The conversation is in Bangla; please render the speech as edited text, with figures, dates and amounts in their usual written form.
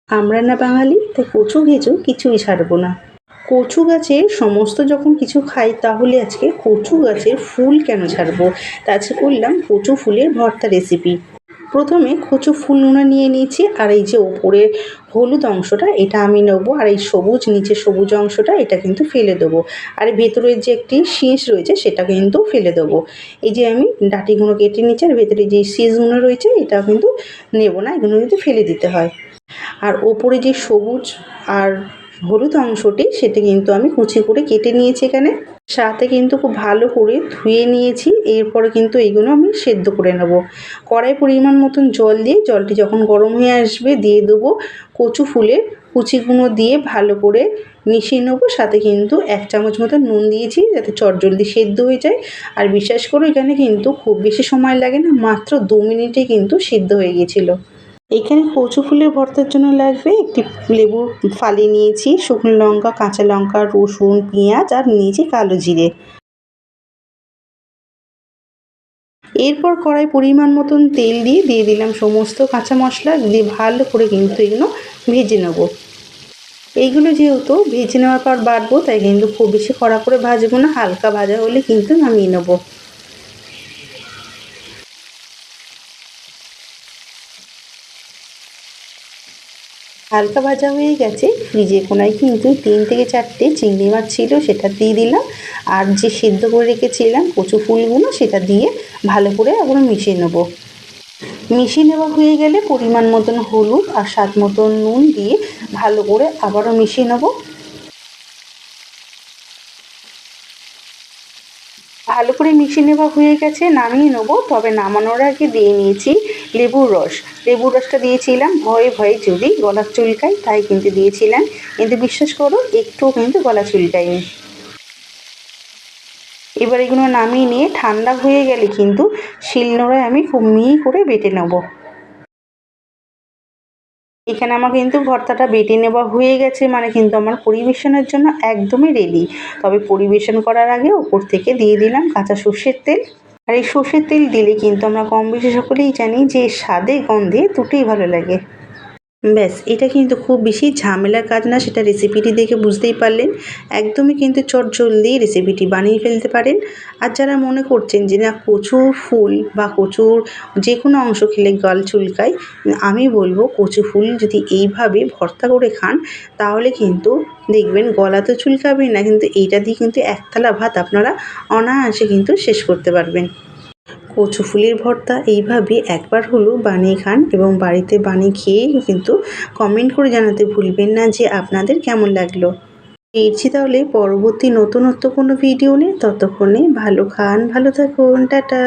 আমরা না বাঙালি, তাই কচু ঘেঁচু কিছুই ছাড়বো না। কচু গাছের সমস্ত যখন কিছু খাই, তাহলে আজকে কচু গাছের ফুল কেন ছাড়বো? তা আজকে করলাম কচু ফুলের ভর্তা রেসিপি। প্রথমে কচু ফুল নোনা নিয়ে নিয়েছি, আর এই যে ওপরের হলুদ অংশটা এটা আমি নেবো, আর এই সবুজ নিচে সবুজ অংশটা এটা কিন্তু ফেলে দেবো। আর ভেতরের যে একটি শীষ রয়েছে সেটা কিন্তু ফেলে দেবো। এই যে আমি ডাঁটিগুলো কেটে নিচ্ছি, আর ভেতরে যে শীষগুলো রয়েছে এটা কিন্তু নেবো না, এগুলো কিন্তু ফেলে দিতে হয়। আর ওপরে যে সবুজ আর হলুদ অংশটি সেটা কিন্তু আমি কুচি করে কেটে নিয়েছি এখানে। সাথে কিন্তু খুব ভালো করে ধুয়ে নিয়েছি। এরপরে কিন্তু এইগুলো আমি সেদ্ধ করে নেব। কড়াই পরিমাণ মতন জল দিয়ে, জলটি যখন গরম হয়ে আসবে দিয়ে দেবো কচু ফুলের কুচিগুলো দিয়ে ভালো করে মিশিয়ে নেবো। সাথে কিন্তু 1 চামচ মতন নুন দিয়েছি যাতে চটজলদি সেদ্ধ হয়ে যায়। আর বিশ্বাস করো এখানে কিন্তু খুব বেশি সময় লাগে না, মাত্র 2 মিনিটে কিন্তু সেদ্ধ হয়ে গিয়েছিলো। এখানে কচু ফুলের ভর্তার জন্য লাগবে একটি লেবুর ফালি নিয়েছি, শুকনো লঙ্কা, কাঁচা লঙ্কা, রসুন, পেঁয়াজ আর নিয়েছি কালো জিরে। এরপর কড়াই পরিমাণ মতন তেল দিয়ে দিলাম সমস্ত কাঁচা মশলা, দিয়ে ভালো করে কিন্তু এগুলো ভেজে নেব। এইগুলো যেহেতু ভেজে নেওয়ার পর বাটবো, তাই কিন্তু খুব বেশি কড়া করে ভাজবো না, হালকা ভাজা হলে কিন্তু নামিয়ে নেবো। হালকা ভাজা হয়ে গেছে। ফ্রিজে কোনায় কিন্তু 3 থেকে 4টে চিংড়ি মাছ ছিল, সেটা দিয়ে দিলাম। আর যে সেদ্ধ করে রেখেছিলাম কচু ফুলগুলো সেটা দিয়ে ভালো করে আবার মিশিয়ে নেব। মিশিয়ে নেওয়া হয়ে গেলে পরিমাণ মতন হলুদ আর স্বাদ মতন নুন দিয়ে ভালো করে আবারও মিশিয়ে নেব। ভালো করে মিশিয়ে নেওয়া হয়ে গেছে, নামিয়ে নেবো। তবে নামানোর আগে দিয়ে নিয়েছি লেবুর রস। লেবুর রসটা দিয়েছিলাম ভয়ে ভয়ে যদি গলা চুলকায়, তাই কিন্তু দিয়েছিলাম, কিন্তু বিশ্বাস করো একটুও কিন্তু গলা চুলকায়নি। এবার এগুলো নামিয়ে নিয়ে ঠান্ডা হয়ে গেলে কিন্তু শিলনোড়ায় আমি খুব মিহি করে বেটে নেব। এখানে আমার কিন্তু ভর্তাটা বেটে নেওয়া হয়ে গেছে, মানে কিন্তু আমার পরিবেশনের জন্য একদমই রেডি। তবে পরিবেশন করার আগে ওপর থেকে দিয়ে দিলাম কাঁচা সর্ষের তেল। আর এই সর্ষের তেল দিলে কিন্তু আমরা কম বেশি সকলেই জানি যে স্বাদে গন্ধে দুটোই ভালো লাগে। ব্যাস, এটা কিন্তু খুব বেশি ঝামেলার কাজ না, সেটা রেসিপিটি দেখে বুঝতেই পারলেন। একদমই কিন্তু চটজলদি রেসিপিটি বানিয়ে ফেলতে পারেন। আর যারা মনে করছেন যে না কচুর ফুল বা কচুর যে কোনো অংশ খেলে গল চুলকায়, আমি বলবো কচু ফুল যদি এইভাবে ভর্তা করে খান, তাহলে কিন্তু দেখবেন গলা তো চুলকাবে না, কিন্তু এইটা দিয়ে কিন্তু এক থালা ভাত আপনারা অনায়াসে কিন্তু শেষ করতে পারবেন। কচু ফুলের ভর্তা এইভাবে একবার হলেও বানিয়ে খান, এবং বাড়িতে বানিয়ে খেয়েই কিন্তু কমেন্ট করে জানাতে ভুলবেন না যে আপনাদের কেমন লাগলো। ফিরছি তাহলে পরবর্তী নতুনত্ব কোনো ভিডিও নিয়ে। ততক্ষণে ভালো খান, ভালো থাকুন, টাটা।